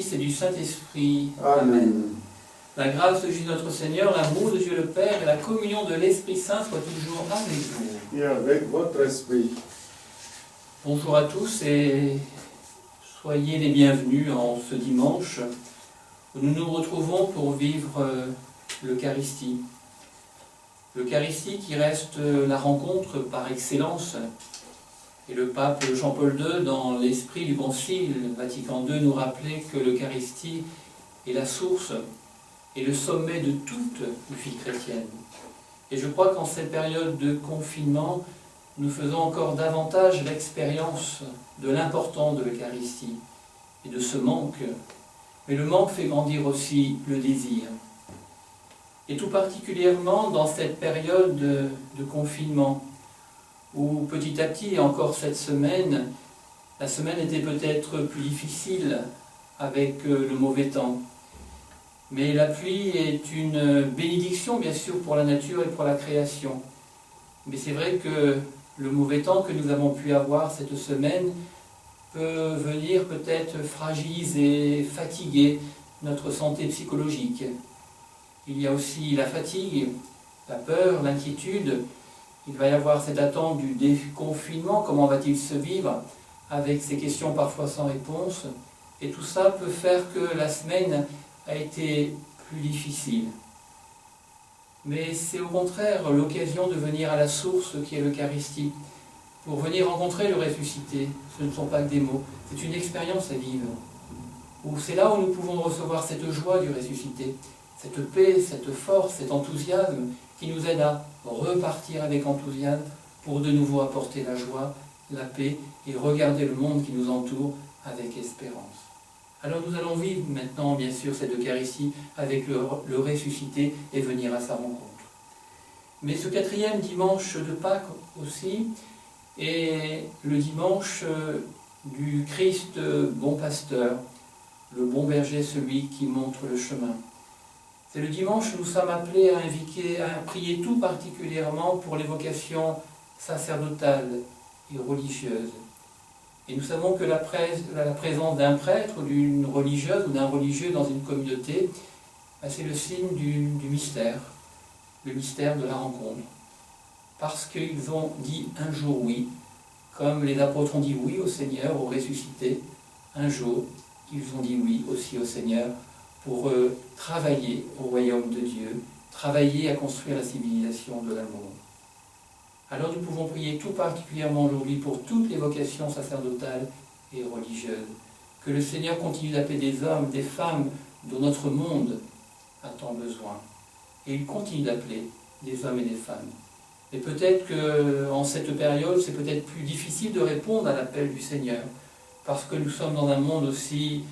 Fils et du Saint-Esprit. Amen. La grâce de Jésus notre Seigneur, l'amour de Dieu le Père et la communion de l'Esprit Saint soient toujours avec vous. Et avec votre esprit. Bonjour à tous et soyez les bienvenus en ce dimanche où nous nous retrouvons pour vivre l'Eucharistie. L'Eucharistie qui reste la rencontre par excellence. Et le pape Jean-Paul II, dans l'esprit du Concile Vatican II, nous rappelait que l'Eucharistie est la source et le sommet de toute vie chrétienne. Et je crois qu'en cette période de confinement, nous faisons encore davantage l'expérience de l'importance de l'Eucharistie et de ce manque. Mais le manque fait grandir aussi le désir. Et tout particulièrement dans cette période de confinement, où petit à petit, encore cette semaine, la semaine était peut-être plus difficile avec le mauvais temps. Mais la pluie est une bénédiction, bien sûr, pour la nature et pour la création. Mais c'est vrai que le mauvais temps que nous avons pu avoir cette semaine peut venir peut-être fragiliser, fatiguer notre santé psychologique. Il y a aussi la fatigue, la peur, l'inquiétude. Il va y avoir cette attente du déconfinement, comment va-t-il se vivre, avec ces questions parfois sans réponse. Et tout ça peut faire que la semaine a été plus difficile. Mais c'est au contraire l'occasion de venir à la source qui est l'Eucharistie, pour venir rencontrer le ressuscité. Ce ne sont pas que des mots, c'est une expérience à vivre. C'est là où nous pouvons recevoir cette joie du ressuscité, cette paix, cette force, cet enthousiasme qui nous aide à repartir avec enthousiasme pour de nouveau apporter la joie, la paix et regarder le monde qui nous entoure avec espérance. Alors nous allons vivre maintenant, bien sûr, cette Eucharistie avec le ressuscité et venir à sa rencontre. Mais ce quatrième dimanche de Pâques aussi est le dimanche du Christ bon pasteur, le bon berger, celui qui montre le chemin. C'est le dimanche où nous sommes appelés à prier tout particulièrement pour les vocations sacerdotales et religieuses. Et nous savons que la présence d'un prêtre ou d'une religieuse ou d'un religieux dans une communauté, c'est le signe du mystère, le mystère de la rencontre. Parce qu'ils ont dit un jour oui, comme les apôtres ont dit oui au Seigneur, au ressuscité, un jour ils ont dit oui aussi au Seigneur pour travailler au royaume de Dieu, travailler à construire la civilisation de l'amour. Alors nous pouvons prier tout particulièrement aujourd'hui pour toutes les vocations sacerdotales et religieuses. Que le Seigneur continue d'appeler des hommes, des femmes dont notre monde a tant besoin. Et il continue d'appeler des hommes et des femmes. Et peut-être qu'en cette période, c'est peut-être plus difficile de répondre à l'appel du Seigneur, parce que nous sommes dans un monde aussi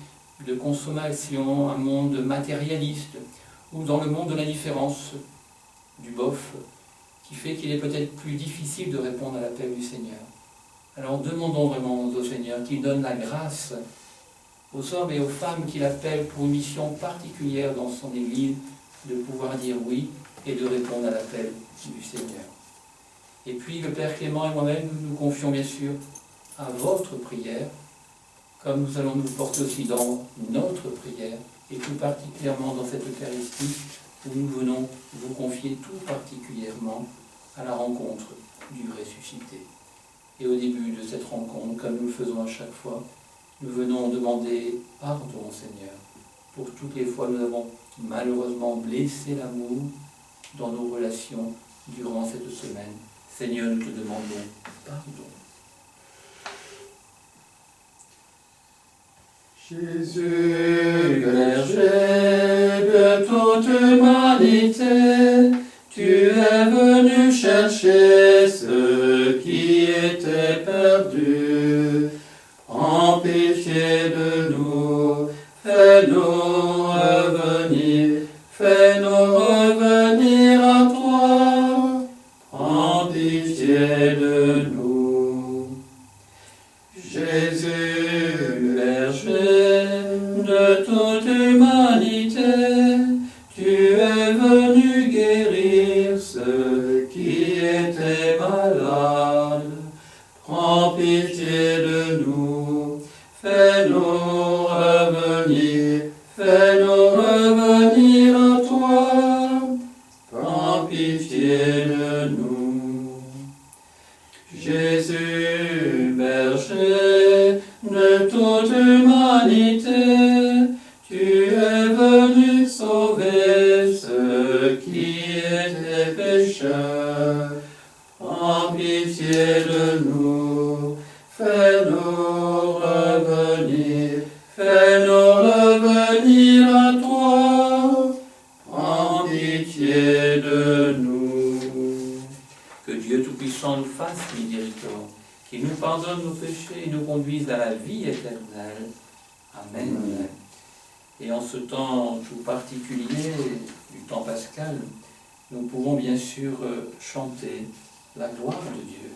de consommation, un monde matérialiste, ou dans le monde de l'indifférence, du bof, qui fait qu'il est peut-être plus difficile de répondre à l'appel du Seigneur. Alors demandons vraiment au Seigneur qu'il donne la grâce aux hommes et aux femmes qu'il appelle pour une mission particulière dans son Église, de pouvoir dire oui et de répondre à l'appel du Seigneur. Et puis le Père Clément et moi-même, nous nous confions bien sûr à votre prière, comme nous allons nous porter aussi dans notre prière, et tout particulièrement dans cette Eucharistie, où nous venons vous confier tout particulièrement à la rencontre du ressuscité. Et au début de cette rencontre, comme nous le faisons à chaque fois, nous venons demander pardon au Seigneur pour toutes les fois où nous avons malheureusement blessé l'amour dans nos relations durant cette semaine. Seigneur, nous te demandons pardon. Jésus, berger de toute humanité, tu es venu chercher ceux qui étaient perdus. Prends pitié de nous, fais-nous revenir à toi. Prends pitié de nous. Jésus, berger de toute humanité, tu es venu guérir ceux qui étaient malades. Prends pitié de nous, fais-nous revenir Jésus, berger de toute humanité, tu es venu sauver ceux qui étaient pécheurs. En pitié de nous, fais-nous revenir à toi. En pitié de nous. Que Dieu Tout-Puissant nous fasse miséricorde, qu'il nous pardonne nos péchés et nous conduise à la vie éternelle. Amen. Et en ce temps tout particulier du temps pascal, nous pouvons bien sûr chanter la gloire de Dieu.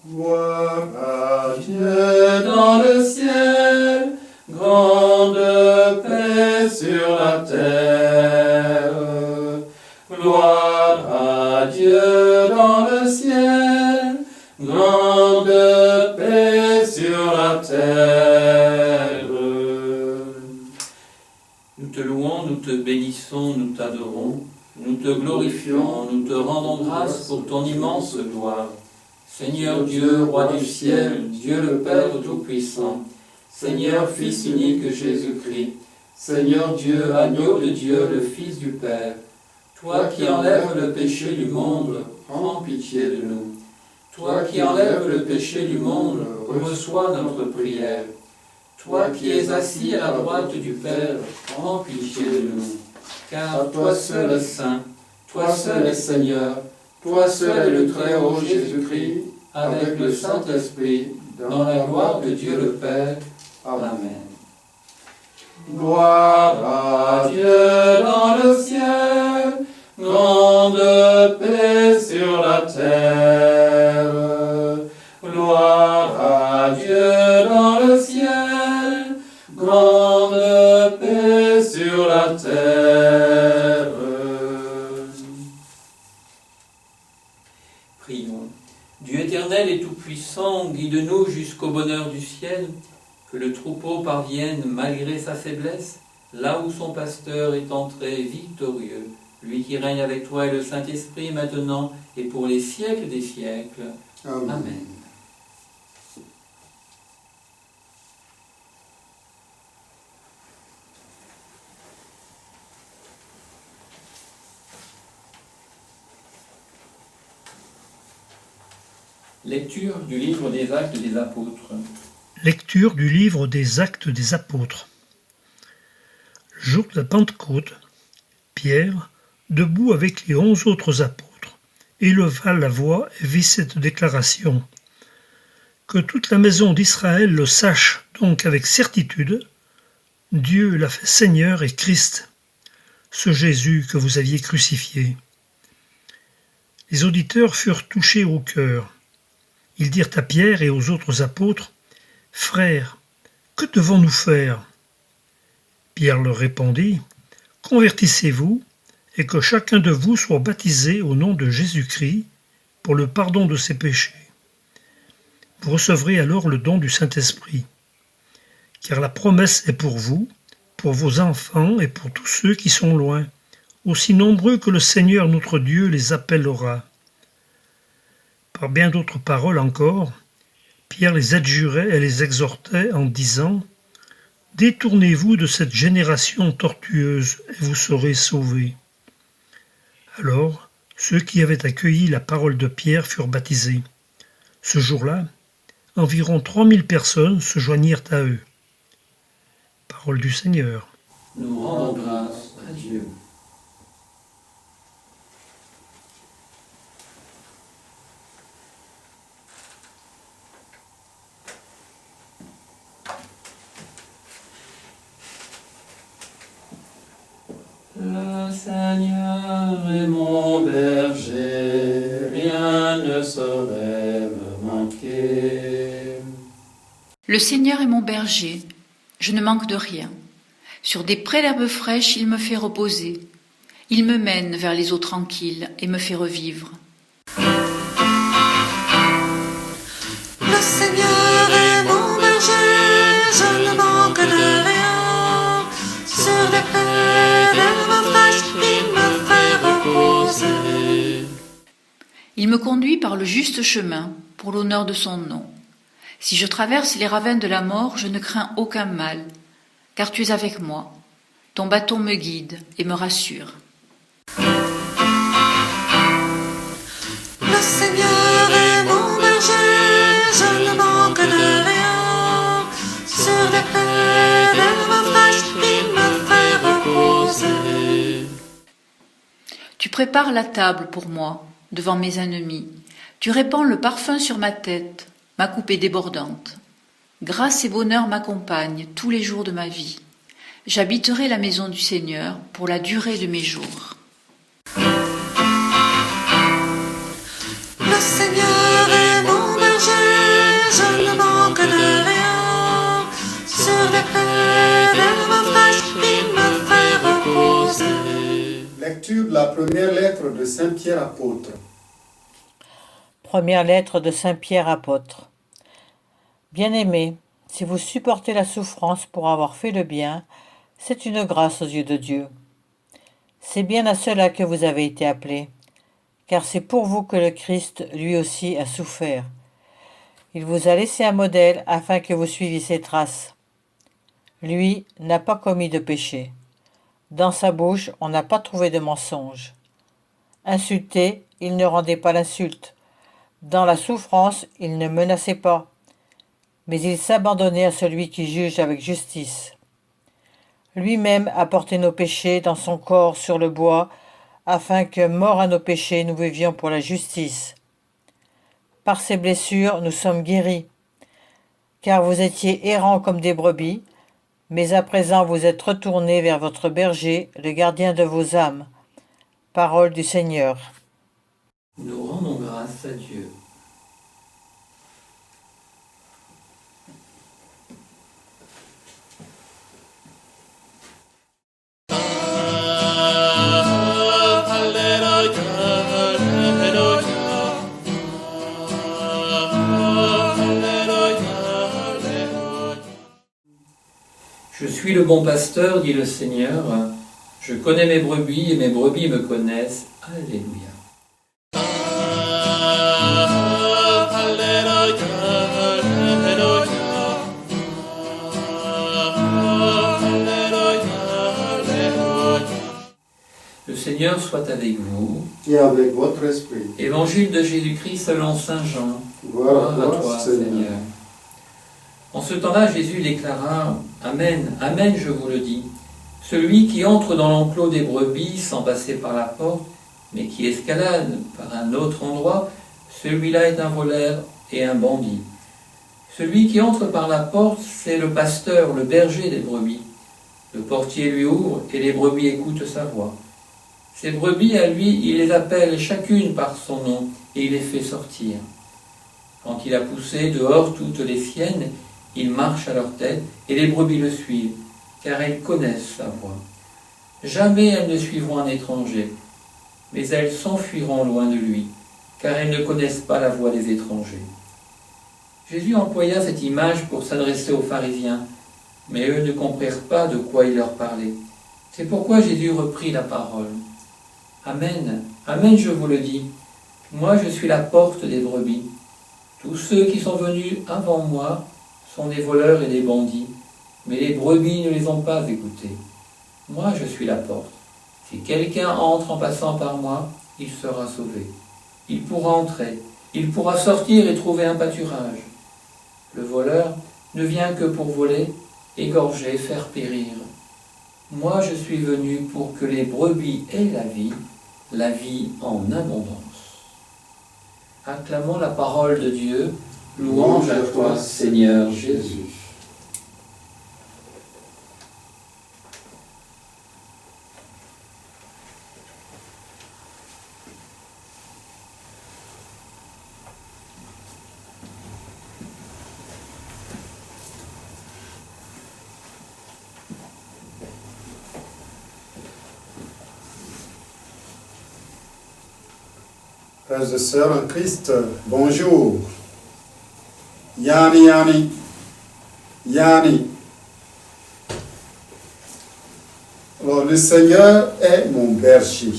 Gloire à Dieu dans le ciel, grande paix sur la terre. Gloire à Dieu dans le ciel, grande paix sur la terre. Nous te louons, nous te bénissons, nous t'adorons, nous te glorifions, nous te rendons grâce pour ton immense gloire. Seigneur Dieu, Roi du ciel, Dieu le Père Tout-Puissant, Seigneur Fils unique Jésus-Christ, Seigneur Dieu, agneau de Dieu, le Fils du Père, toi qui enlèves le péché du monde, prends pitié de nous. Toi qui enlèves le péché du monde, reçois notre prière. Toi qui es assis à la droite du Père, prends pitié de nous. Car toi seul es saint, toi seul es Seigneur, toi seul est le Très-Haut Jésus-Christ, avec le Saint-Esprit, dans la gloire de Dieu le Père. Amen. Gloire à Dieu dans le ciel, grande paix sur la terre. Gloire à Dieu dans le ciel, grande paix sur la terre. Prions. Dieu éternel et tout-puissant, guide-nous jusqu'au bonheur du ciel, que le troupeau parvienne, malgré sa faiblesse, là où son pasteur est entré victorieux, lui qui règne avec toi et le Saint-Esprit maintenant et pour les siècles des siècles. Amen. Amen. Lecture du livre des Actes des Apôtres. Lecture du livre des Actes des Apôtres. Le jour de la Pentecôte, Pierre, debout avec les 11 autres apôtres, éleva la voix et vit cette déclaration. Que toute la maison d'Israël le sache donc avec certitude, Dieu l'a fait Seigneur et Christ, ce Jésus que vous aviez crucifié. Les auditeurs furent touchés au cœur. Ils dirent à Pierre et aux autres apôtres, « Frères, que devons-nous faire ?» Pierre leur répondit, « Convertissez-vous et que chacun de vous soit baptisé au nom de Jésus-Christ pour le pardon de ses péchés. Vous recevrez alors le don du Saint-Esprit, car la promesse est pour vous, pour vos enfants et pour tous ceux qui sont loin, aussi nombreux que le Seigneur notre Dieu les appellera. » Par bien d'autres paroles encore, Pierre les adjurait et les exhortait en disant « Détournez-vous de cette génération tortueuse et vous serez sauvés. » Alors, ceux qui avaient accueilli la parole de Pierre furent baptisés. Ce jour-là, environ 3000 personnes se joignirent à eux. Parole du Seigneur. Nous rendons grâce à Dieu. Le Seigneur est mon berger, rien ne saurait me manquer. Le Seigneur est mon berger, je ne manque de rien. Sur des prés d'herbes fraîches, il me fait reposer. Il me mène vers les eaux tranquilles et me fait revivre. Le Seigneur est mon berger, je ne manque de rien. Sur des prés d'herbes fraîches, il me fait reposer. Il me conduit par le juste chemin, pour l'honneur de son nom. Si je traverse les ravins de la mort, je ne crains aucun mal, car tu es avec moi. Ton bâton me guide et me rassure. Le Seigneur est mon berger, je ne manque de rien. Sur les prés d'herbes fraîches, il me fait reposer. Tu prépares la table pour moi, devant mes ennemis. Tu répands le parfum sur ma tête, ma coupe est débordante. Grâce et bonheur m'accompagnent tous les jours de ma vie. J'habiterai la maison du Seigneur pour la durée de mes jours. Le Seigneur est mon berger, je ne manque de rien. Sur les prés d'herbes fraîches, il me fait reposer. Lecture de la première lettre de Saint Pierre apôtre. Première lettre de Saint Pierre apôtre. Bien-aimés, si vous supportez la souffrance pour avoir fait le bien, c'est une grâce aux yeux de Dieu. C'est bien à cela que vous avez été appelés, car c'est pour vous que le Christ lui aussi a souffert. Il vous a laissé un modèle afin que vous suiviez ses traces. Lui n'a pas commis de péché. Dans sa bouche, on n'a pas trouvé de mensonge. Insulté, il ne rendait pas l'insulte. Dans la souffrance, il ne menaçait pas, mais il s'abandonnait à celui qui juge avec justice. Lui-même a porté nos péchés dans son corps sur le bois, afin que, morts à nos péchés, nous vivions pour la justice. Par ses blessures, nous sommes guéris, car vous étiez errants comme des brebis, mais à présent vous êtes retournés vers votre berger, le gardien de vos âmes. Parole du Seigneur. Nous rendons grâce à Dieu. Je suis le bon pasteur, dit le Seigneur. Je connais mes brebis et mes brebis me connaissent. Alléluia. Le Seigneur soit avec vous. Et avec votre esprit. Évangile de Jésus-Christ selon Saint Jean. Gloire à toi, Seigneur. En ce temps-là, Jésus déclara « Amen, Amen, je vous le dis. Celui qui entre dans l'enclos des brebis sans passer par la porte, mais qui escalade par un autre endroit, celui-là est un voleur et un bandit. Celui qui entre par la porte, c'est le pasteur, le berger des brebis. Le portier lui ouvre et les brebis écoutent sa voix. Ces brebis, à lui, il les appelle chacune par son nom et il les fait sortir. Quand il a poussé dehors toutes les siennes, il marche à leur tête et les brebis le suivent, car elles connaissent sa voix. Jamais elles ne suivront un étranger, mais elles s'enfuiront loin de lui, car elles ne connaissent pas la voix des étrangers. Jésus employa cette image pour s'adresser aux pharisiens, mais eux ne comprirent pas de quoi il leur parlait. C'est pourquoi Jésus reprit la parole. Amen, Amen, je vous le dis, moi je suis la porte des brebis. Tous ceux qui sont venus avant moi sont des voleurs et des bandits, mais les brebis ne les ont pas écoutés. Moi je suis la porte. Si quelqu'un entre en passant par moi, il sera sauvé. Il pourra entrer, il pourra sortir et trouver un pâturage. Le voleur ne vient que pour voler, égorger, faire périr. Moi je suis venu pour que les brebis aient la vie en abondance. Acclamons la parole de Dieu. Louange à toi, Seigneur Jésus. Frères et sœurs en Christ, bonjour. Yani, Yani, Yani. Alors, le Seigneur est mon berger.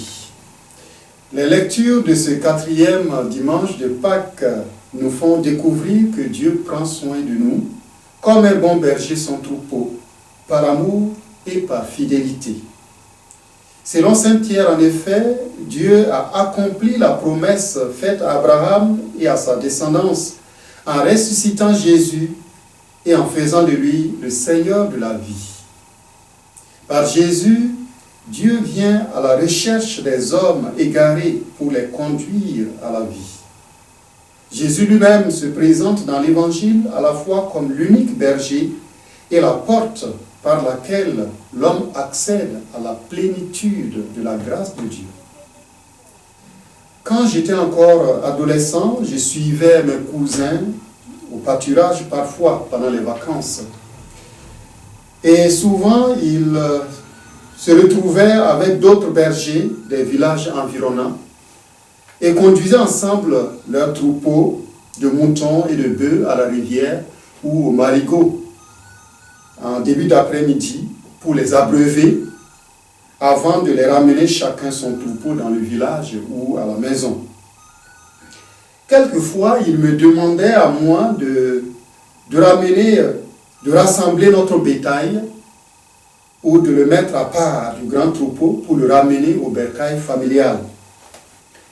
Les lectures de ce 4e dimanche de Pâques nous font découvrir que Dieu prend soin de nous comme un bon berger son troupeau, par amour et par fidélité. Selon saint Pierre, en effet, Dieu a accompli la promesse faite à Abraham et à sa descendance en ressuscitant Jésus et en faisant de lui le Seigneur de la vie. Par Jésus, Dieu vient à la recherche des hommes égarés pour les conduire à la vie. Jésus lui-même se présente dans l'Évangile à la fois comme l'unique berger et la porte par laquelle l'homme accède à la plénitude de la grâce de Dieu. Quand j'étais encore adolescent, je suivais mes cousins au pâturage parfois pendant les vacances. Et souvent, ils se retrouvaient avec d'autres bergers des villages environnants et conduisaient ensemble leurs troupeaux de moutons et de bœufs à la rivière ou au marigot en début d'après-midi pour les abreuver avant de les ramener chacun son troupeau dans le village ou à la maison. Quelquefois, ils me demandaient à moi de rassembler notre bétail ou de le mettre à part du grand troupeau pour le ramener au bercail familial.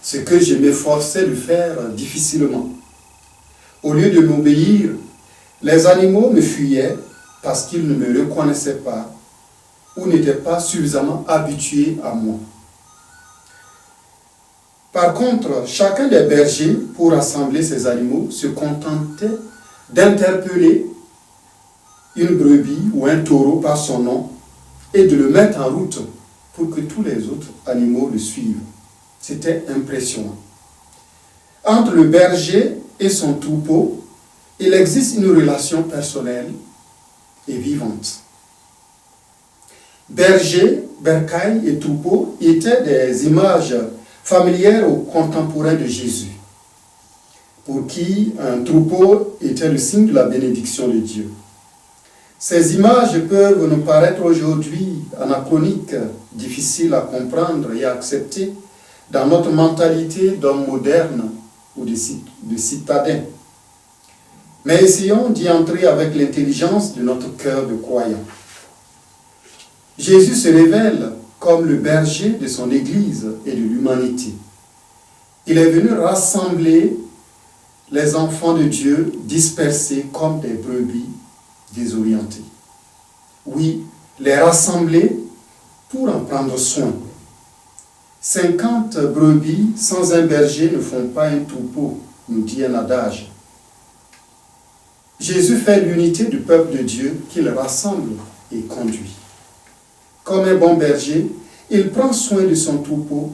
Ce que je m'efforçais de faire difficilement. Au lieu de m'obéir, les animaux me fuyaient parce qu'ils ne me reconnaissaient pas ou n'étaient pas suffisamment habitués à moi. Par contre, chacun des bergers, pour rassembler ces animaux, se contentait d'interpeller une brebis ou un taureau par son nom et de le mettre en route pour que tous les autres animaux le suivent. C'était impressionnant. Entre le berger et son troupeau, il existe une relation personnelle et vivante. Berger, bercail et troupeau étaient des images familières aux contemporains de Jésus, pour qui un troupeau était le signe de la bénédiction de Dieu. Ces images peuvent nous paraître aujourd'hui anachroniques, difficiles à comprendre et à accepter dans notre mentalité d'hommes modernes ou de citadins. Mais essayons d'y entrer avec l'intelligence de notre cœur de croyant. Jésus se révèle comme le berger de son Église et de l'humanité. Il est venu rassembler les enfants de Dieu dispersés comme des brebis désorientées. Oui, les rassembler pour en prendre soin. 50 brebis sans un berger ne font pas un troupeau, nous dit un adage. Jésus fait l'unité du peuple de Dieu qu'il rassemble et conduit. Comme un bon berger, il prend soin de son troupeau,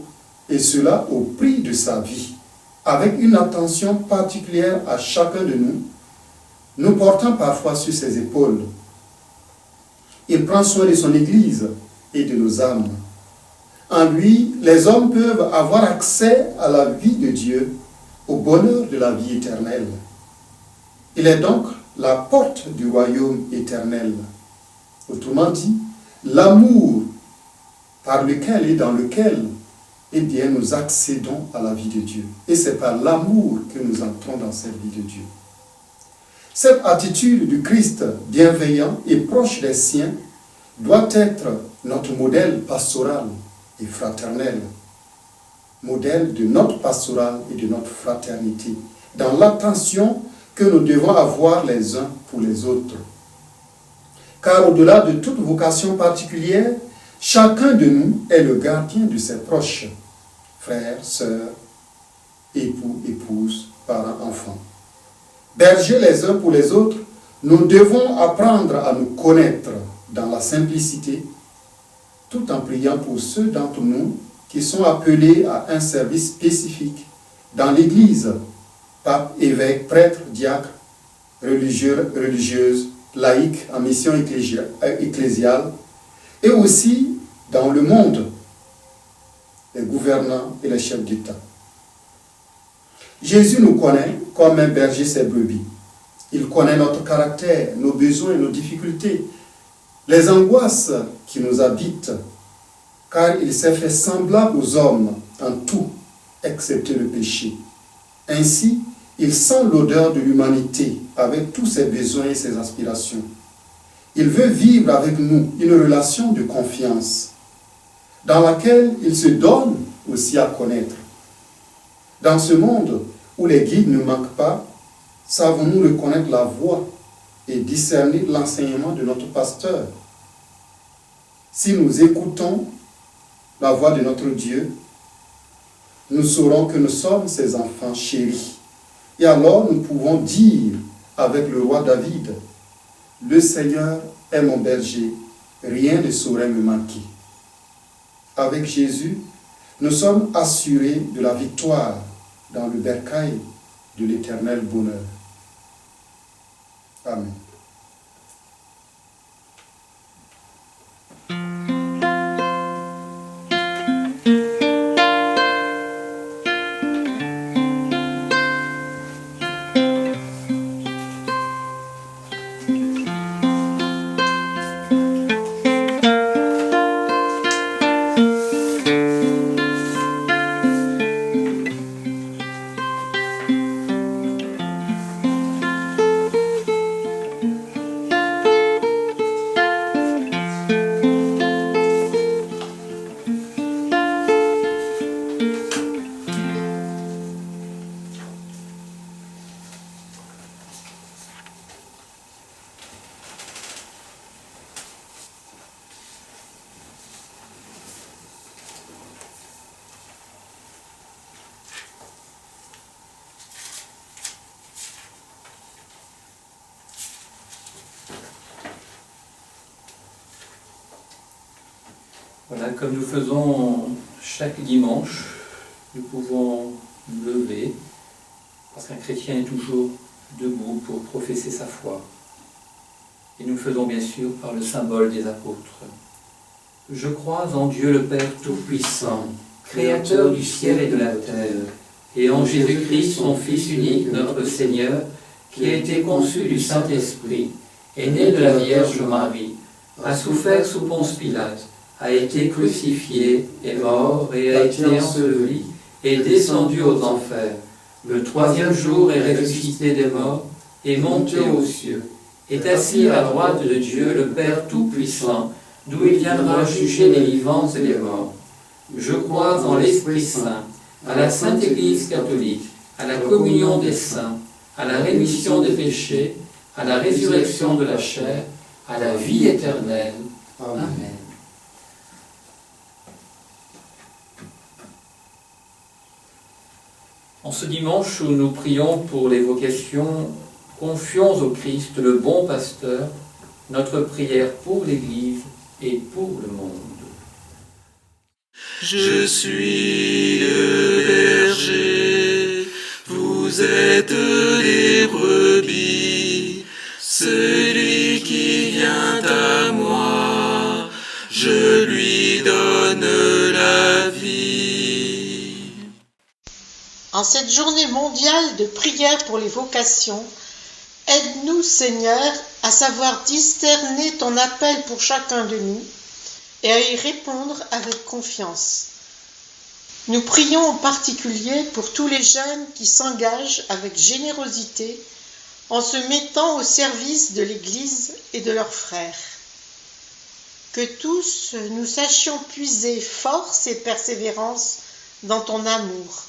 et cela au prix de sa vie, avec une attention particulière à chacun de nous, nous portant parfois sur ses épaules. Il prend soin de son Église et de nos âmes. En lui, les hommes peuvent avoir accès à la vie de Dieu, au bonheur de la vie éternelle. Il est donc la porte du royaume éternel. Autrement dit, l'amour par lequel et dans lequel nous accédons à la vie de Dieu. Et c'est par l'amour que nous entrons dans cette vie de Dieu. Cette attitude du Christ bienveillant et proche des siens doit être notre modèle pastoral et fraternel. Modèle de notre pastoral et de notre fraternité, dans l'attention que nous devons avoir les uns pour les autres. Car au-delà de toute vocation particulière, chacun de nous est le gardien de ses proches, frères, sœurs, époux, épouses, parents, enfants. Bergers les uns pour les autres, nous devons apprendre à nous connaître dans la simplicité, tout en priant pour ceux d'entre nous qui sont appelés à un service spécifique dans l'Église, pape, évêque, prêtre, diacre, religieux, religieuse, laïque, en mission ecclésiale, et aussi dans le monde, les gouvernants et les chefs d'État. Jésus nous connaît comme un berger ses brebis. Il connaît notre caractère, nos besoins et nos difficultés, les angoisses qui nous habitent, car il s'est fait semblable aux hommes en tout, excepté le péché. Ainsi, il sent l'odeur de l'humanité avec tous ses besoins et ses aspirations. Il veut vivre avec nous une relation de confiance dans laquelle il se donne aussi à connaître. Dans ce monde où les guides ne manquent pas, savons-nous reconnaître la voix et discerner l'enseignement de notre pasteur? Si nous écoutons la voix de notre Dieu, nous saurons que nous sommes ses enfants chéris. Et alors nous pouvons dire avec le roi David, « Le Seigneur est mon berger, rien ne saurait me manquer. » Avec Jésus, nous sommes assurés de la victoire dans le bercail de l'éternel bonheur. Amen. Voilà, comme nous faisons chaque dimanche, nous pouvons nous lever, parce qu'un chrétien est toujours debout pour professer sa foi. Et nous le faisons bien sûr par le symbole des apôtres. Je crois en Dieu le Père Tout-Puissant, Créateur du ciel et de la terre, et en Jésus-Christ, son Fils unique, notre Seigneur, qui a été conçu du Saint-Esprit, est né de la Vierge Marie, a souffert sous Ponce Pilate, a été crucifié, est mort et a été enseveli, est descendu aux enfers. Le troisième jour est ressuscité des morts, est monté aux cieux, est assis à la droite de Dieu, le Père Tout-Puissant, d'où il viendra juger les vivants et les morts. Je crois en l'Esprit Saint, à la Sainte Église catholique, à la communion des saints, à la rémission des péchés, à la résurrection de la chair, à la vie éternelle. Amen. En ce dimanche où nous prions pour les vocations, confions au Christ, le bon pasteur, notre prière pour l'Église et pour le monde. Je suis le berger, vous êtes les brebis, celui qui vient à moi, je lui donne la vie. En cette journée mondiale de prière pour les vocations, aide-nous, Seigneur, à savoir discerner ton appel pour chacun de nous et à y répondre avec confiance. Nous prions en particulier pour tous les jeunes qui s'engagent avec générosité en se mettant au service de l'Église et de leurs frères. Que tous nous sachions puiser force et persévérance dans ton amour.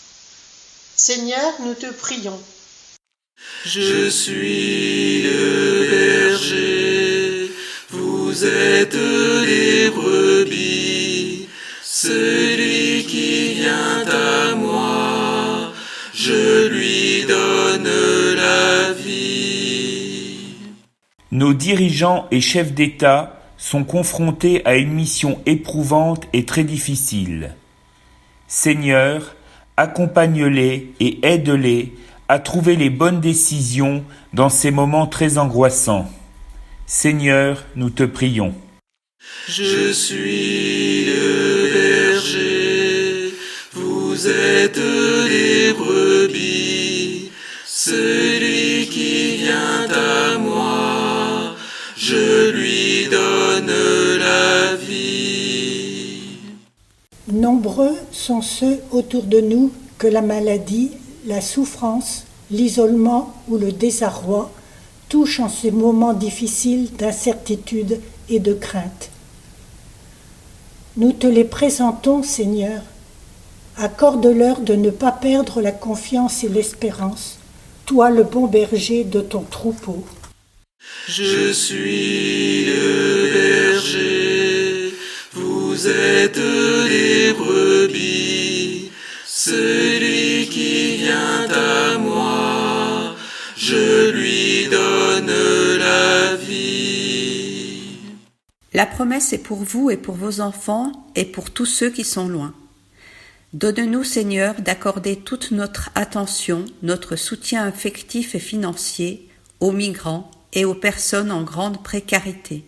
Seigneur, nous te prions. Je suis le berger, vous êtes les brebis, celui qui vient à moi, je lui donne la vie. Nos dirigeants et chefs d'État sont confrontés à une mission éprouvante et très difficile. Seigneur, accompagne-les et aide-les à trouver les bonnes décisions dans ces moments très angoissants. Seigneur, nous te prions. Je suis le berger, vous êtes les brebis, celui qui vient à moi, je lui donne la vie. Nombreux sont ceux autour de nous que la maladie, la souffrance, l'isolement ou le désarroi touchent en ces moments difficiles d'incertitude et de crainte. Nous te les présentons, Seigneur. Accorde-leur de ne pas perdre la confiance et l'espérance, toi le bon berger de ton troupeau. Je suis le berger, vous êtes les brebis, celui qui vient à moi, je lui donne la vie. La promesse est pour vous et pour vos enfants et pour tous ceux qui sont loin. Donne-nous, Seigneur, d'accorder toute notre attention, notre soutien affectif et financier aux migrants et aux personnes en grande précarité.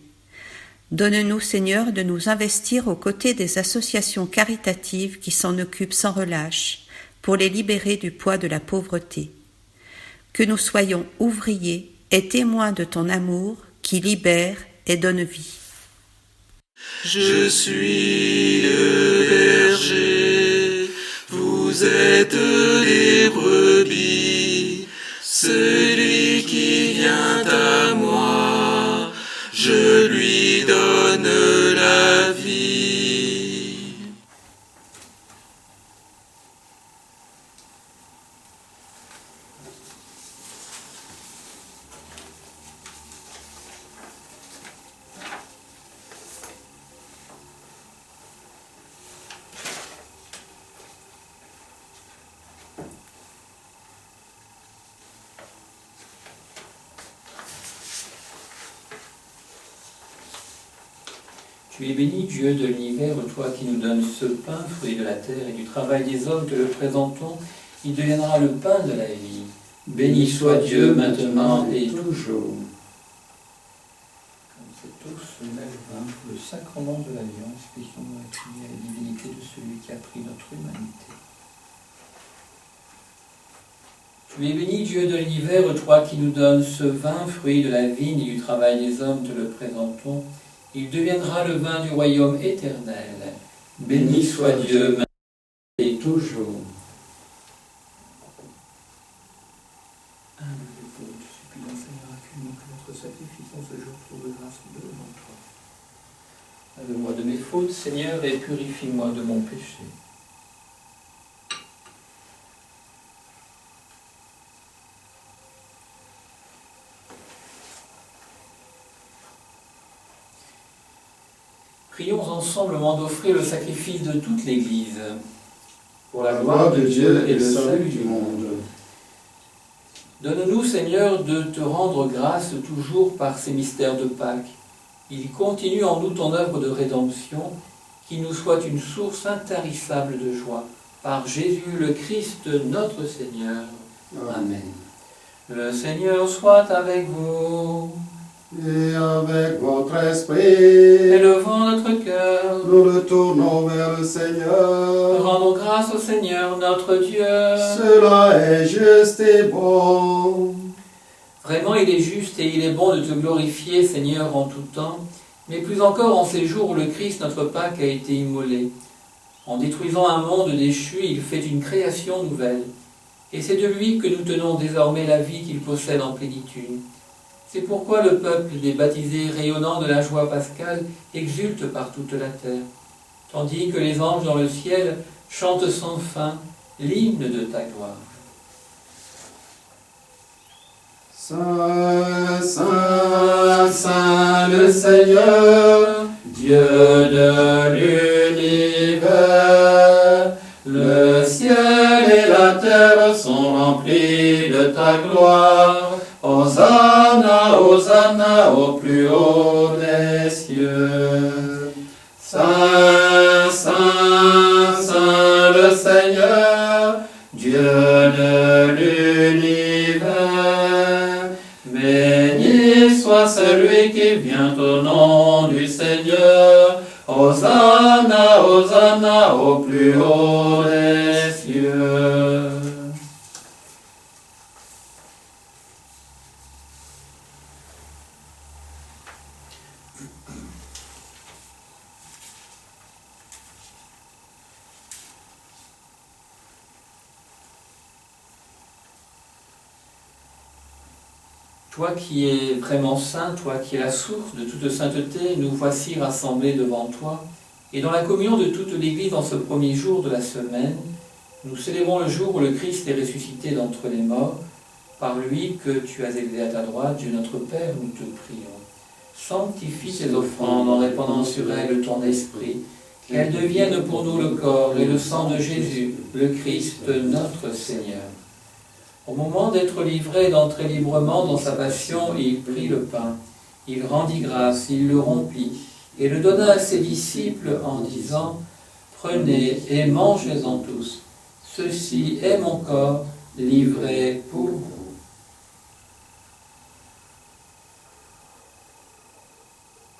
Donne-nous, Seigneur, de nous investir aux côtés des associations caritatives qui s'en occupent sans relâche pour les libérer du poids de la pauvreté. Que nous soyons ouvriers et témoins de ton amour qui libère et donne vie. Je suis le berger, vous êtes les brebis, celui qui vient à moi, je lui donne la vie. Tu es béni, Dieu de l'univers, toi qui nous donnes ce pain, fruit de la terre et du travail des hommes, te le présentons, il deviendra le pain de la vie. Béni soit Dieu maintenant et toujours. Comme cette eau se mêle au vin, le sacrement de l'alliance, puissions-nous accueillir la divinité de celui qui a pris notre humanité. Tu es béni, Dieu de l'univers, toi qui nous donnes ce vin, fruit de la vigne et du travail des hommes, te le présentons, il deviendra le vin du royaume éternel. Béni soit Dieu, maintenant et toujours. Humble et pauvre, te suppliant, Seigneur, accueille-nous, que notre sacrifice en ce jour trouve grâce devant toi. Lave-moi de mes fautes, Seigneur, et purifie-moi de mon péché. Prions ensemble au moment d'offrir le sacrifice de toute l'Église, pour la gloire de Dieu et le salut du monde. Donne-nous, Seigneur, de te rendre grâce toujours par ces mystères de Pâques. Il continue en nous ton œuvre de rédemption, qui nous soit une source intarissable de joie. Par Jésus le Christ, notre Seigneur. Amen. Le Seigneur soit avec vous. Et avec votre esprit, Élevons notre cœur, nous le tournons vers le Seigneur. rendons grâce au Seigneur notre Dieu. Cela est juste et bon. Vraiment, il est juste et il est bon de te glorifier, Seigneur, en tout temps, mais plus encore en ces jours où le Christ, notre Pâque, a été immolé. En détruisant un monde déchu, il fait une création nouvelle. Et c'est de lui que nous tenons désormais la vie qu'il possède en plénitude. C'est pourquoi le peuple des baptisés rayonnant de la joie pascale exulte par toute la terre, tandis que les anges dans le ciel chantent sans fin l'hymne de ta gloire. Saint, Saint, Saint le Seigneur, Dieu de l'univers, le ciel et la terre sont remplis de ta gloire. Hosanna, Hosanna au plus haut des cieux. Saint, Saint, Saint le Seigneur, Dieu de l'univers. Béni soit celui qui vient au nom du Seigneur. Hosanna, Hosanna au plus haut des cieux. Toi qui es vraiment saint, toi qui es la source de toute sainteté, nous voici rassemblés devant toi, et dans la communion de toute l'Église en ce premier jour de la semaine, nous célébrons le jour où le Christ est ressuscité d'entre les morts, par lui que tu as élevé à ta droite, Dieu notre Père, nous te prions. Sanctifie ces offrandes en répandant sur elles ton esprit, qu'elles deviennent pour nous le corps et le sang de Jésus, le Christ, notre Seigneur. Au moment d'être livré et d'entrer librement dans sa passion, il prit le pain, il rendit grâce, il le rompit, et le donna à ses disciples en disant « Prenez et mangez-en tous, ceci est mon corps livré pour vous. »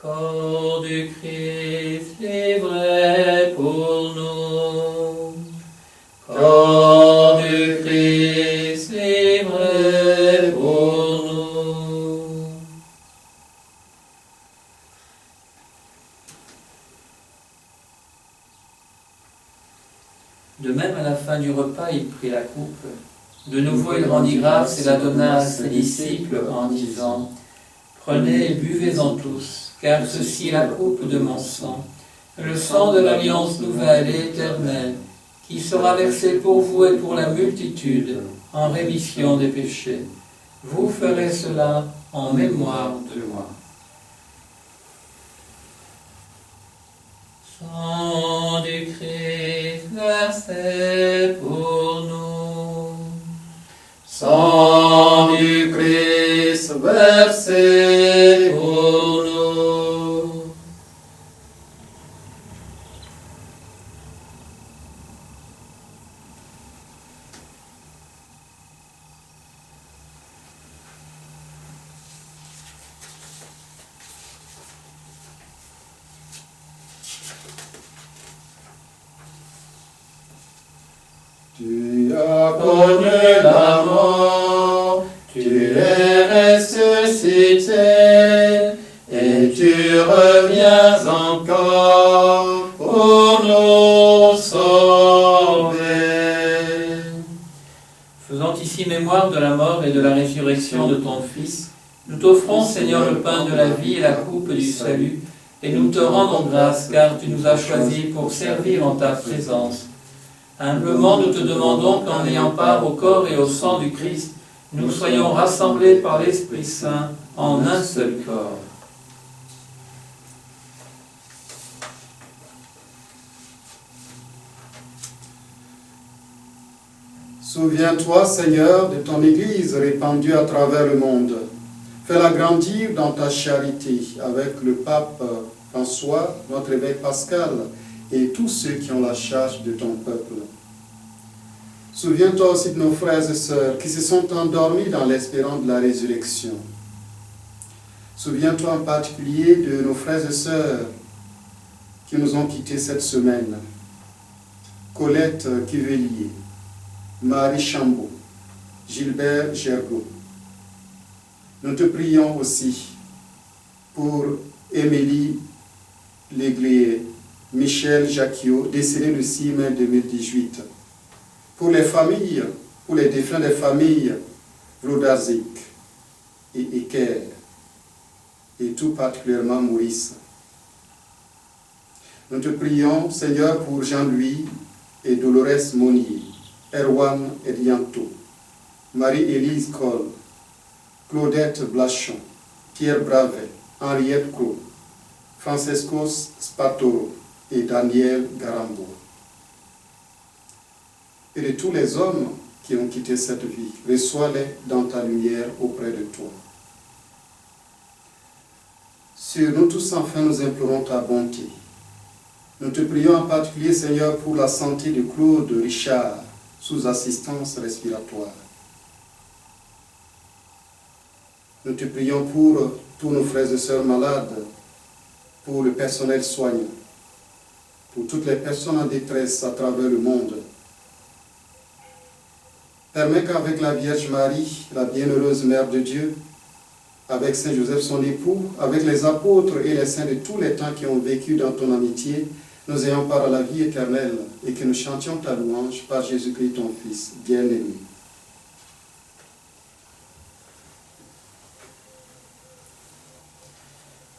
Corps du Christ livré pour nous, corps du Christ livré pour nous. De même, à la fin du repas, il prit la coupe. De nouveau, il rendit grâce et la donna à ses disciples en disant « Prenez et buvez-en tous, car ceci est la coupe de mon sang, le sang de l'alliance nouvelle et éternelle, qui sera versé pour vous et pour la multitude en rémission des péchés. Vous ferez cela en mémoire de moi. » Sang du Christ versé pour nous, sang du Christ versé pour nous. Tu as connu la mort, tu es ressuscité, et tu reviens encore pour nous sauver. Faisant ici mémoire de la mort et de la résurrection de ton Fils, nous t'offrons, Seigneur, le pain de la vie et la coupe du salut, et nous te rendons grâce, car tu nous as choisis pour servir en ta présence. Humblement, nous te demandons qu'en ayant part au corps et au sang du Christ, nous soyons rassemblés par l'Esprit Saint en un seul corps. Souviens-toi, Seigneur, de ton Église répandue à travers le monde. Fais-la grandir dans ta charité avec le pape François, notre évêque Pascal, et tous ceux qui ont la charge de ton peuple. Souviens-toi aussi de nos frères et sœurs qui se sont endormis dans l'espérance de la résurrection. Souviens-toi en particulier de nos frères et sœurs qui nous ont quittés cette semaine. Colette Kivelier, Marie Chambaud, Gilbert Gergaud. Nous te prions aussi pour Émilie Léglier, Michel Jacquiot, décédé le 6 mai 2018. Pour les familles, pour les défunts des familles Vlodazik et Eker, et tout particulièrement Maurice. Nous te prions, Seigneur, pour Jean-Louis et Dolores Monnier, Erwan Edianto, Marie-Élise Coll, Claudette Blachon, Pierre Bravet, Henriette Cros, Francesco Spatoro et Daniel Garambo. Et de tous les hommes qui ont quitté cette vie, reçois-les dans ta lumière auprès de toi. Sur nous tous, enfin, nous implorons ta bonté. Nous te prions en particulier, Seigneur, pour la santé de Claude Richard, sous assistance respiratoire. Nous te prions pour tous nos frères et sœurs malades, pour le personnel soignant, pour toutes les personnes en détresse à travers le monde. Permets qu'avec la Vierge Marie, la bienheureuse Mère de Dieu, avec Saint Joseph son époux, avec les apôtres et les saints de tous les temps qui ont vécu dans ton amitié, nous ayons part à la vie éternelle et que nous chantions ta louange par Jésus-Christ ton Fils, bien-aimé.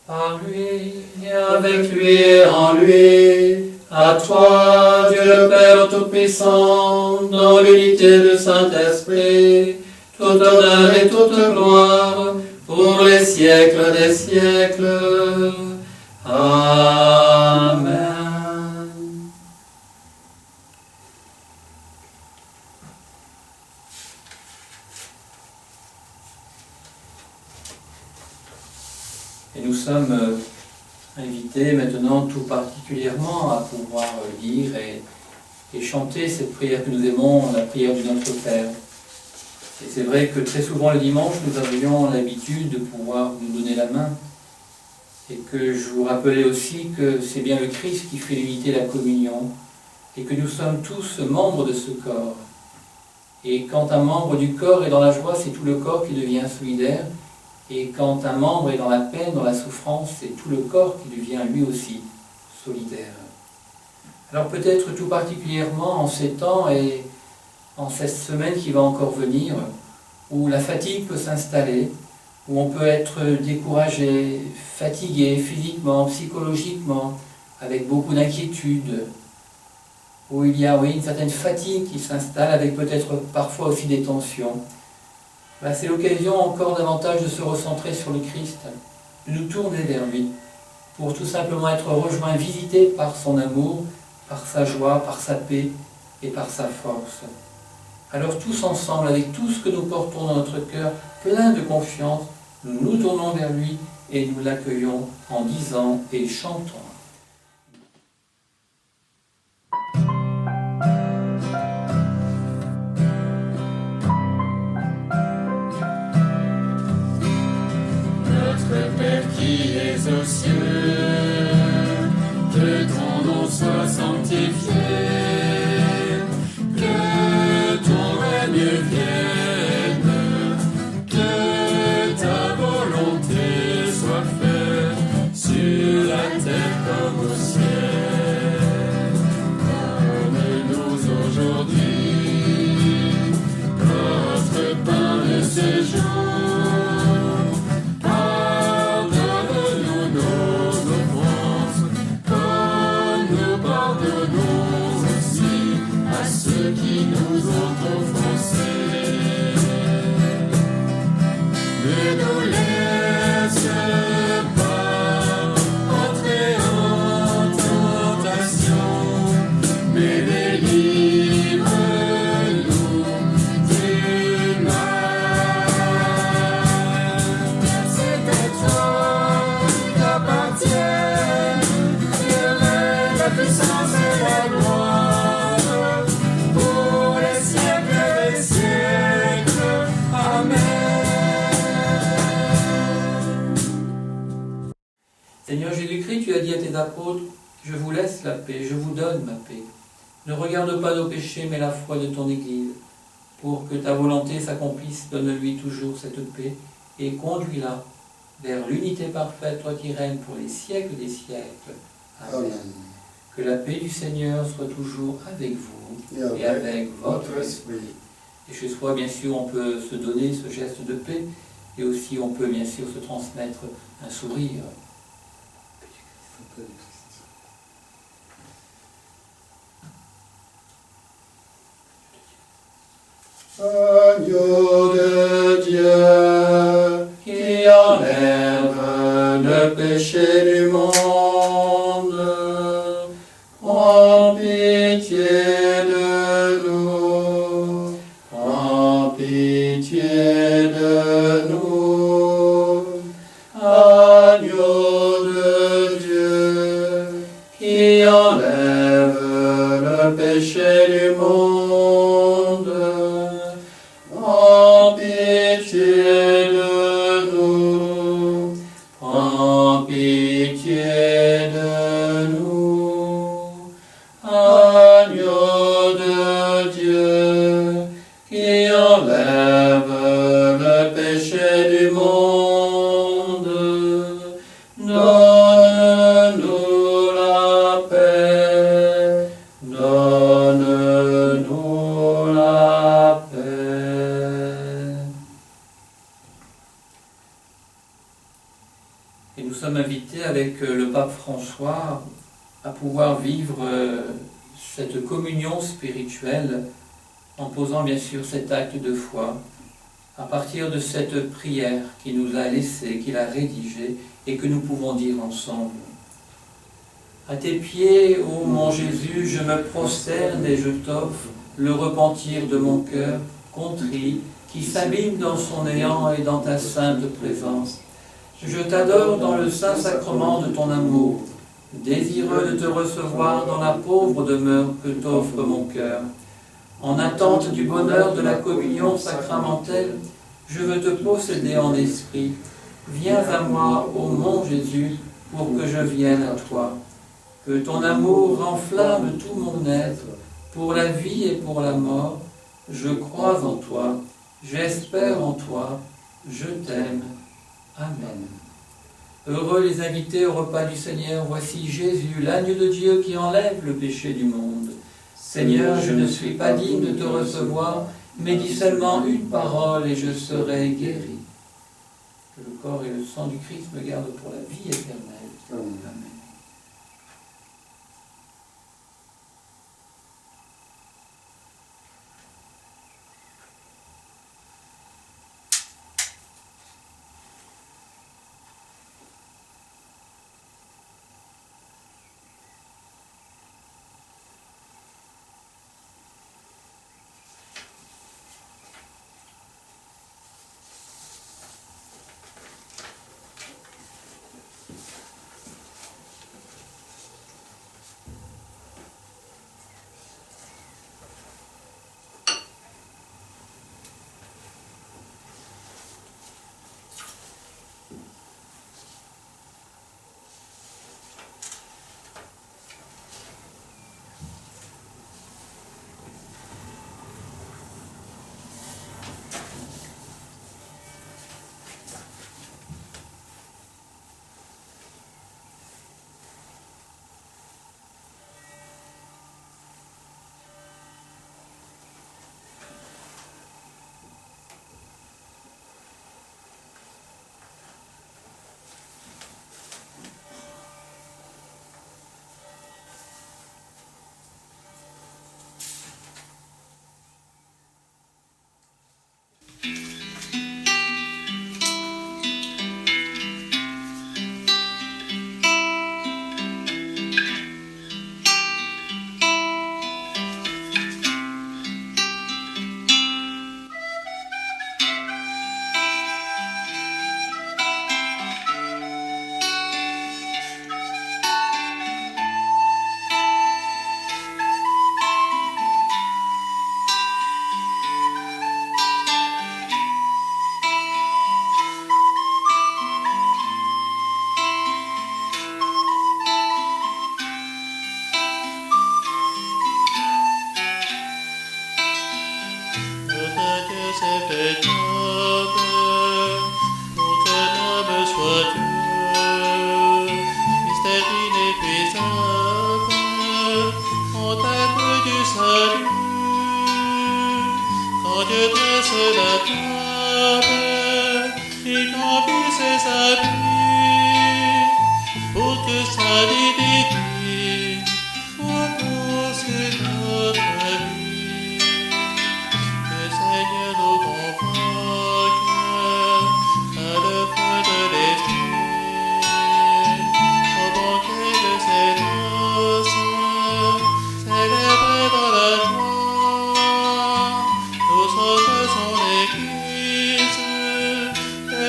Par lui, et avec lui et en lui, à toi, Dieu le Père Tout-Puissant, dans l'unité du Saint-Esprit, tout honneur et toute gloire, pour les siècles des siècles. Amen. Et nous sommes invités maintenant tout particulièrement à pouvoir lire et chanter cette prière que nous aimons, la prière du Notre Père. Et c'est vrai que très souvent le dimanche, nous avions l'habitude de pouvoir nous donner la main. Et que je vous rappelais aussi que c'est bien le Christ qui fait l'unité de la communion. Et que nous sommes tous membres de ce corps. Et quand un membre du corps est dans la joie, c'est tout le corps qui devient solidaire. Et quand un membre est dans la peine, dans la souffrance, c'est tout le corps qui devient lui aussi solidaire. Alors peut-être tout particulièrement en ces temps et en cette semaine qui va encore venir, où la fatigue peut s'installer, où on peut être découragé, fatigué physiquement, psychologiquement, avec beaucoup d'inquiétudes, où il y a une certaine fatigue qui s'installe, avec peut-être parfois aussi des tensions. C'est l'occasion encore davantage de se recentrer sur le Christ, de nous tourner vers lui, pour tout simplement être rejoint, visité par son amour, par sa joie, par sa paix et par sa force. Alors tous ensemble, avec tout ce que nous portons dans notre cœur, plein de confiance, nous nous tournons vers lui et nous l'accueillons en disant et chantant. Notre Père qui es aux cieux, que ton nom soit sanctifié, que ton règne vienne, que ta volonté soit faite sur la terre comme au ciel. Donne-nous aujourd'hui notre pain de ce jour. Qui nous ont offensés, ne nous laisse pas entrer en tentation, mais délivre-nous du mal. C'est à toi qu'appartiennent la puissance et la gloire. Seigneur Jésus-Christ, tu as dit à tes apôtres, je vous laisse la paix, je vous donne ma paix. Ne regarde pas nos péchés, mais la foi de ton Église. Pour que ta volonté s'accomplisse, donne-lui toujours cette paix et conduis-la vers l'unité parfaite, toi qui règnes pour les siècles des siècles. Amen. Que la paix du Seigneur soit toujours avec vous et avec votre esprit. Et chez soi, bien sûr, on peut se donner ce geste de paix et aussi on peut bien sûr se transmettre un sourire. Agneau de Dieu, qui enlève le péché du monde, prends pitié de nous, prends pitié de nous. Agneau de Dieu, qui enlève le péché du monde, prends pitié de nous, prends pitié de nous. Agneau de Dieu, qui enlève le péché du monde, donne-nous la paix, donne-nous la paix. sommes invités avec le pape François à pouvoir vivre cette communion spirituelle en posant bien sûr cet acte de foi à partir de cette prière qu'il nous a laissée, qu'il a rédigée et que nous pouvons dire ensemble. À tes pieds, ô mon Jésus, je me prosterne et je t'offre le repentir de mon cœur contrit qui s'abîme dans son néant et dans ta sainte présence. Je t'adore dans le saint sacrement de ton amour, désireux de te recevoir dans la pauvre demeure que t'offre mon cœur. En attente du bonheur de la communion sacramentelle, je veux te posséder en esprit. Viens à moi, ô mon Jésus, pour que je vienne à toi. Que ton amour enflamme tout mon être, pour la vie et pour la mort. Je crois en toi, j'espère en toi, je t'aime. Amen. Heureux les invités au repas du Seigneur, voici Jésus, l'agneau de Dieu qui enlève le péché du monde. Seigneur, je ne suis pas digne de te recevoir, mais dis seulement une parole et je serai guéri. Que le corps et le sang du Christ me gardent pour la vie éternelle. Amen.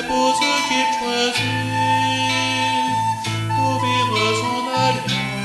Pour ceux qui choisissent, pour vivre son alliance.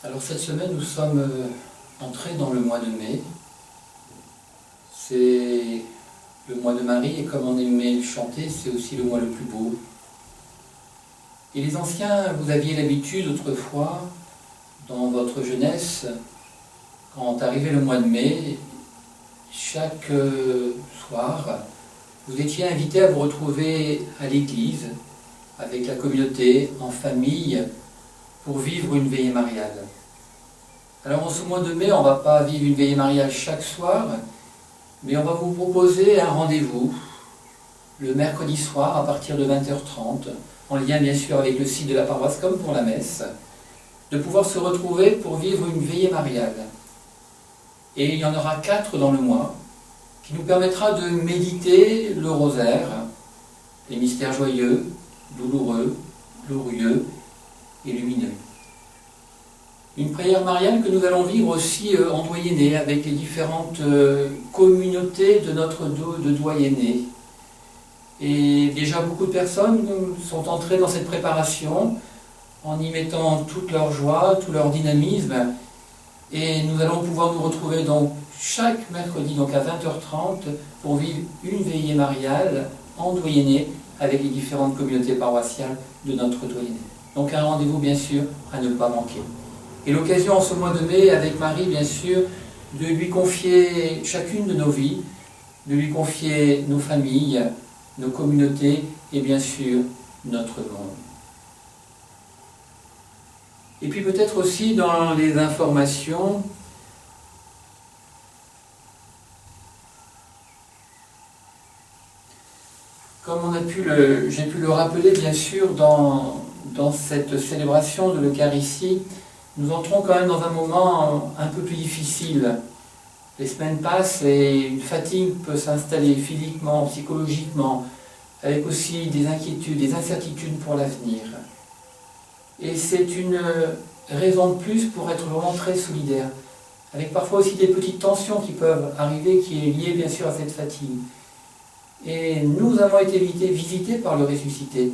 Alors cette semaine, nous sommes entrés dans le mois de mai. C'est le mois de Marie et comme on aimait le chanter, c'est aussi le mois le plus beau. Et les anciens, vous aviez l'habitude autrefois, dans votre jeunesse, quand arrivait le mois de mai, chaque soir, vous étiez invités à vous retrouver à l'église, avec la communauté, en famille, pour vivre une veillée mariale. Alors en ce mois de mai, on ne va pas vivre une veillée mariale chaque soir, mais on va vous proposer un rendez-vous le mercredi soir à partir de 20h30, en lien bien sûr avec le site de la paroisse comme pour la messe, de pouvoir se retrouver pour vivre une veillée mariale. Et il y en aura 4 dans le mois, qui nous permettra de méditer le rosaire, les mystères joyeux, douloureux, glorieux et lumineux. Une prière mariale que nous allons vivre aussi en doyenné avec les différentes communautés de notre de doyenné. Et déjà beaucoup de personnes sont entrées dans cette préparation en y mettant toute leur joie, tout leur dynamisme. Et nous allons pouvoir nous retrouver donc chaque mercredi donc à 20h30 pour vivre une veillée mariale en doyenné avec les différentes communautés paroissiales de notre doyenné. Donc un rendez-vous bien sûr à ne pas manquer. Et l'occasion en ce mois de mai avec Marie bien sûr de lui confier chacune de nos vies, de lui confier nos familles, nos communautés et bien sûr notre monde. Et puis peut-être aussi dans les informations, comme j'ai pu le rappeler bien sûr dans cette célébration de l'Eucharistie, nous entrons quand même dans un moment un peu plus difficile. Les semaines passent et une fatigue peut s'installer physiquement, psychologiquement, avec aussi des inquiétudes, des incertitudes pour l'avenir. Et c'est une raison de plus pour être vraiment très solidaire, avec parfois aussi des petites tensions qui peuvent arriver, qui est liée bien sûr à cette fatigue. Et nous avons été visités par le ressuscité,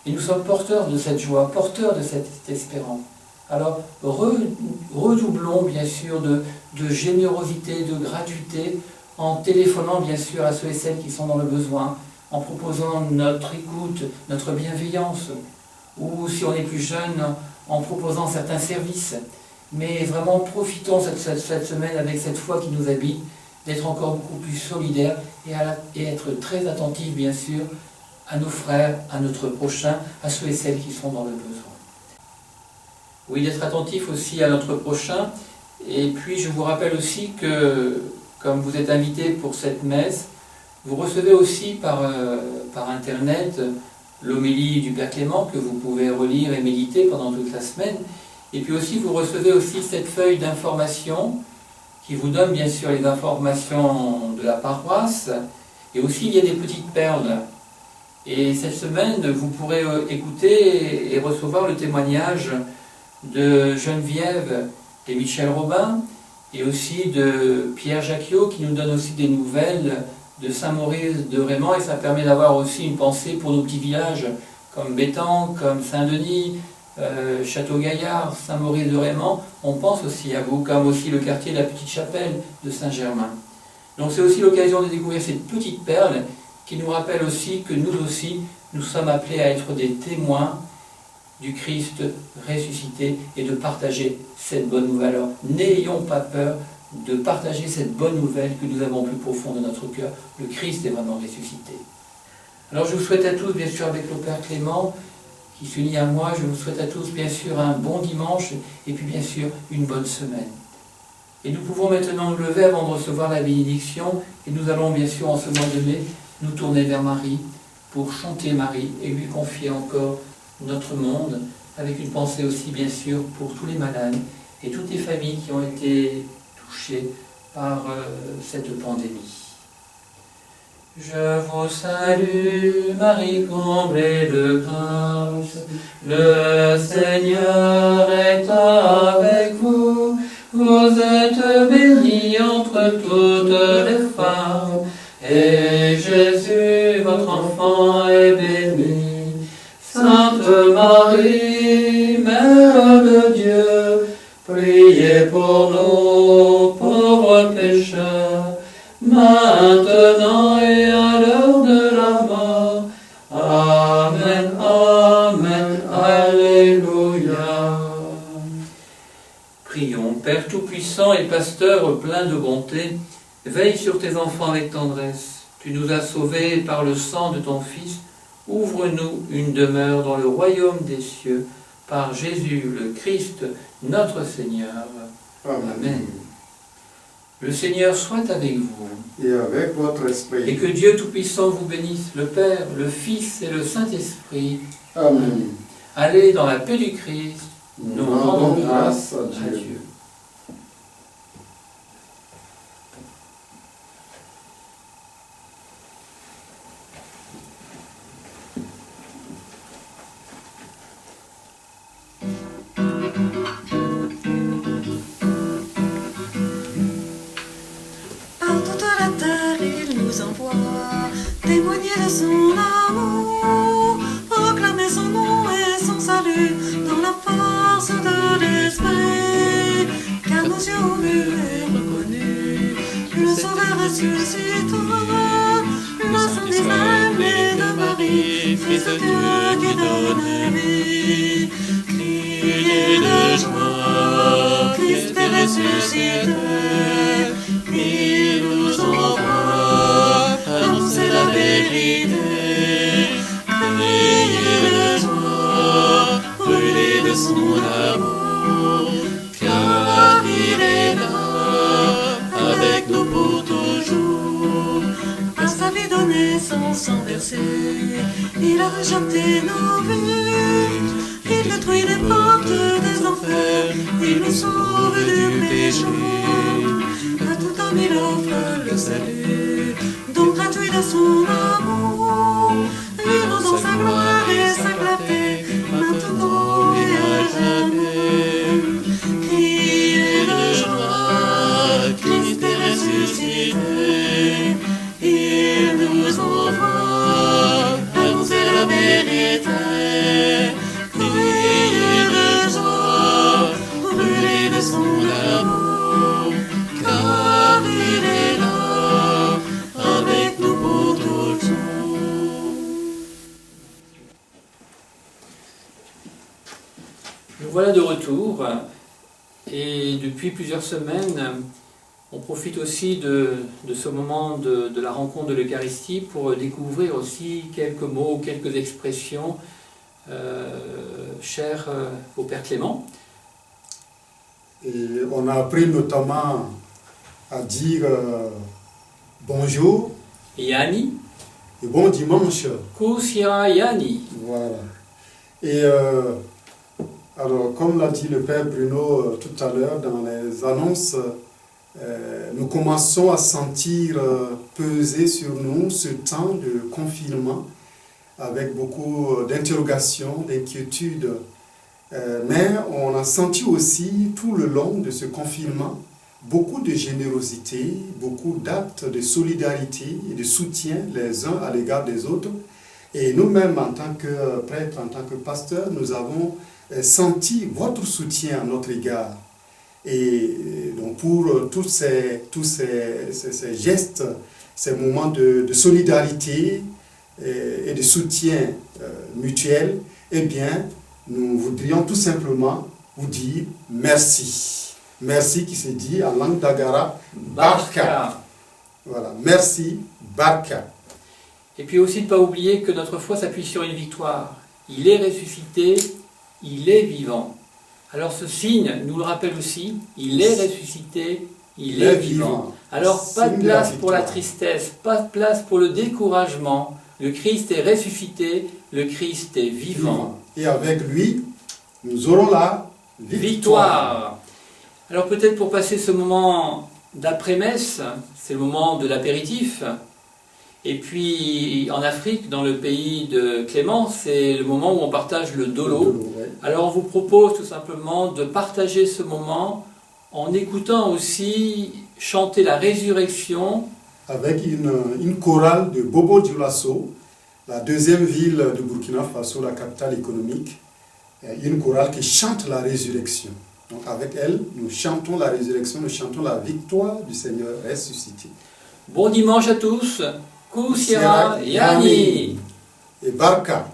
et nous sommes porteurs de cette joie, porteurs de cette espérance. Alors redoublons bien sûr de générosité, de gratuité, en téléphonant bien sûr à ceux et celles qui sont dans le besoin, en proposant notre écoute, notre bienveillance, ou si on est plus jeune, en proposant certains services. Mais vraiment profitons cette semaine avec cette foi qui nous habite, d'être encore beaucoup plus solidaires et être très attentifs bien sûr à nos frères, à notre prochain, à ceux et celles qui sont dans le besoin. Oui, d'être attentif aussi à notre prochain. Et puis je vous rappelle aussi que, comme vous êtes invités pour cette messe, vous recevez aussi par internet l'homélie du Père Clément que vous pouvez relire et méditer pendant toute la semaine. Et puis aussi vous recevez aussi cette feuille d'information qui vous donne bien sûr les informations de la paroisse. Et aussi il y a des petites perles. Et cette semaine vous pourrez écouter et recevoir le témoignage de Geneviève et Michel Robin, et aussi de Pierre Jacquiot qui nous donne aussi des nouvelles de Saint-Maurice de Raymond, et ça permet d'avoir aussi une pensée pour nos petits villages comme Béthans, comme Saint-Denis, Château-Gaillard, Saint-Maurice de Raymond. On pense aussi à vous, comme aussi le quartier de la Petite Chapelle de Saint-Germain. Donc c'est aussi l'occasion de découvrir cette petite perle qui nous rappelle aussi que nous aussi, nous sommes appelés à être des témoins du Christ ressuscité et de partager cette bonne nouvelle. Alors n'ayons pas peur de partager cette bonne nouvelle que nous avons au plus profond de notre cœur. Le Christ est vraiment ressuscité. Alors je vous souhaite à tous, bien sûr avec le Père Clément, qui s'unit à moi, je vous souhaite à tous bien sûr un bon dimanche et puis bien sûr une bonne semaine. Et nous pouvons maintenant nous lever avant de recevoir la bénédiction et nous allons bien sûr en ce mois de mai nous tourner vers Marie pour chanter Marie et lui confier encore notre monde, avec une pensée aussi bien sûr pour tous les malades et toutes les familles qui ont été touchées par cette pandémie. Je vous salue, Marie comblée de grâce, le Seigneur est avec vous. Vous êtes bénie entre toutes les femmes, et Jésus, votre enfant, est béni. Sainte Marie, Mère de Dieu, Priez pour nous, pauvres pécheurs, maintenant et à l'heure de la mort. Amen, Amen, Alléluia. Prions, Père Tout-Puissant et Pasteur plein de bonté, veille sur tes enfants avec tendresse. Tu nous as sauvés par le sang de ton Fils. Ouvre-nous une demeure dans le royaume des cieux, par Jésus le Christ, notre Seigneur. Amen. Le Seigneur soit avec vous. Et avec votre esprit. Et que Dieu Tout-Puissant vous bénisse, le Père, le Fils et le Saint-Esprit. Amen. Allez dans la paix du Christ. Nous rendons grâce à Dieu. Par toute la terre, il nous envoie témoigner de son amour, proclamer son nom et son salut dans la force de l'esprit. Car nos yeux ont vu et reconnu le Sauveur ressuscitant, l'innocent d'Israël né de Marie, Fils de Dieu qui donne la vie. Criez de joie, Christ est ressuscité. Il nous envoie annoncer la vérité. Criez de joie, brûlez de son amour, car il est là, avec nous pour toujours. Par sa vie donnée, son sang versé, il a rejeté nos vies. Il détruit les portes des enfers, il nous sauve du péché. À tout homme il offre le salut, donc gratuit de son amour. Il nous donne sa gloire et sa clarté, maintenant et à jamais. Criez de joie, Christ est ressuscité. Il nous envoie annoncer la vérité. Criez de joie, brûlez de son amour, car il est là, avec nous pour toujours. Nous voilà de retour et depuis plusieurs semaines, on profite aussi de ce moment de la rencontre de l'Eucharistie pour découvrir aussi quelques mots, quelques expressions chères au Père Clément. Et on a appris notamment à dire bonjour Yani, et bon dimanche. Kusia Yani. Voilà. Et alors, comme l'a dit le Père Bruno tout à l'heure dans les annonces, nous commençons à sentir peser sur nous ce temps de confinement avec beaucoup d'interrogations, d'inquiétudes. Mais on a senti aussi tout le long de ce confinement beaucoup de générosité, beaucoup d'actes de solidarité et de soutien les uns à l'égard des autres. Et nous-mêmes, en tant que prêtres, en tant que pasteurs, nous avons senti votre soutien à notre égard. Et donc pour tous ces gestes, ces moments de solidarité et de soutien mutuel, eh bien, nous voudrions tout simplement vous dire merci. Merci qui se dit en langue d'Agara, Barka. Voilà, merci, Barka. Et puis aussi de ne pas oublier que notre foi s'appuie sur une victoire. Il est ressuscité, il est vivant. Alors ce signe nous le rappelle aussi, il est ressuscité, il est vivant. Alors pas de place pour la tristesse, pas de place pour le découragement. Le Christ est ressuscité, le Christ est vivant. Et avec lui, nous aurons la victoire. Alors peut-être pour passer ce moment d'après-messe, c'est le moment de l'apéritif. Et puis en Afrique, dans le pays de Clément, c'est le moment où on partage le dolo. Alors on vous propose tout simplement de partager ce moment en écoutant aussi chanter la résurrection. Avec une chorale de Bobo Dioulasso, la deuxième ville de Burkina Faso, la capitale économique. Une chorale qui chante la résurrection. Donc avec elle, nous chantons la résurrection, nous chantons la victoire du Seigneur ressuscité. Bon dimanche à tous. Kusiera Yani. Et Barka.